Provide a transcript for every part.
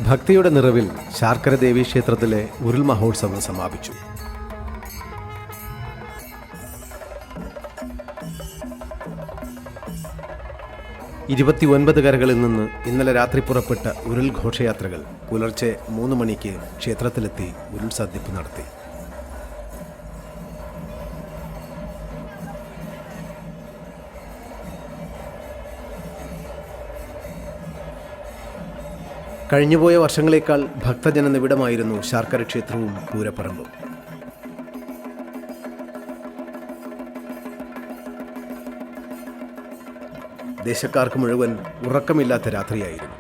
ഭക്തിയുടെ നിറവിൽ ശാർക്കര ദേവീ ക്ഷേത്രത്തിലെ ഉരുൾ മഹോത്സവം സമാപിച്ചു. ഇരുപത്തിയൊൻപത് കരകളിൽ നിന്ന് ഇന്നലെ രാത്രി പുറപ്പെട്ട ഉരുൾ ഘോഷയാത്രകൾ പുലർച്ചെ 3 മണിക്ക് ക്ഷേത്രത്തിലെത്തി ഉരുൾ സദ്യപ്പ് നടത്തി. കഴിഞ്ഞുപോയ വർഷങ്ങളേക്കാൾ ഭക്തജന നിബിഡമായിരുന്നു ശാർക്കര ക്ഷേത്രവും പൂരപ്പറമ്പും. ദേശക്കാർക്ക് മുഴുവൻ ഉറക്കമില്ലാത്ത രാത്രിയായിരുന്നു.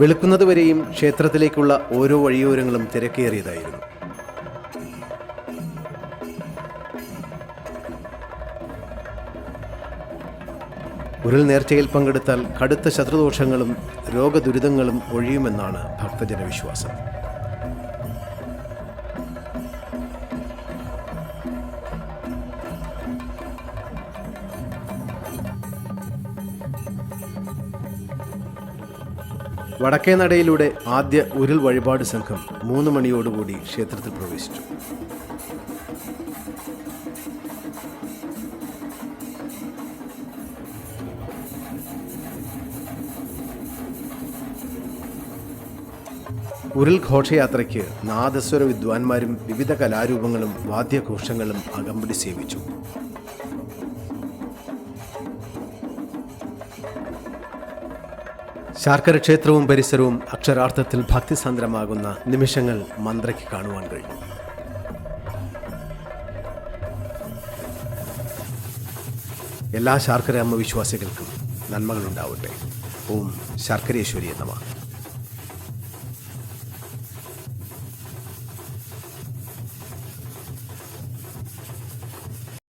വെളുക്കുന്നതുവരെയും ക്ഷേത്രത്തിലേക്കുള്ള ഓരോ വഴിയോരങ്ങളും തിരക്കേറിയതായിരുന്നു. ഉരുൾ നേർച്ചയിൽ പങ്കെടുത്താൽ കടുത്ത ശത്രുദോഷങ്ങളും രോഗദുരിതങ്ങളും ഒഴിയുമെന്നാണ് ഭക്തജന വിശ്വാസം. വടക്കേ നടയിലൂടെ ആദ്യ ഉരുൾ വഴിപാട് സംഘം 3 മണിയോടുകൂടി ക്ഷേത്രത്തിൽ പ്രവേശിച്ചു. ഉരുൾ ഘോഷയാത്രയ്ക്ക് നാദസ്വര വിദ്വാൻമാരും വിവിധ കലാരൂപങ്ങളും വാദ്യഘോഷങ്ങളും അകമ്പടി സേവിച്ചു. ശാർക്കര ക്ഷേത്രവും പരിസരവും അക്ഷരാർത്ഥത്തിൽ ഭക്തിസാന്ദ്രമാകുന്ന നിമിഷങ്ങൾ മന്ത്രയ്ക്ക് കാണുവാൻ കഴിഞ്ഞു. എല്ലാ ശാർക്കര അമ്മ വിശ്വാസികൾക്കും നന്മകളുണ്ടാവട്ടെ. ഓം ശാർക്കരേശ്വരി നമഃ.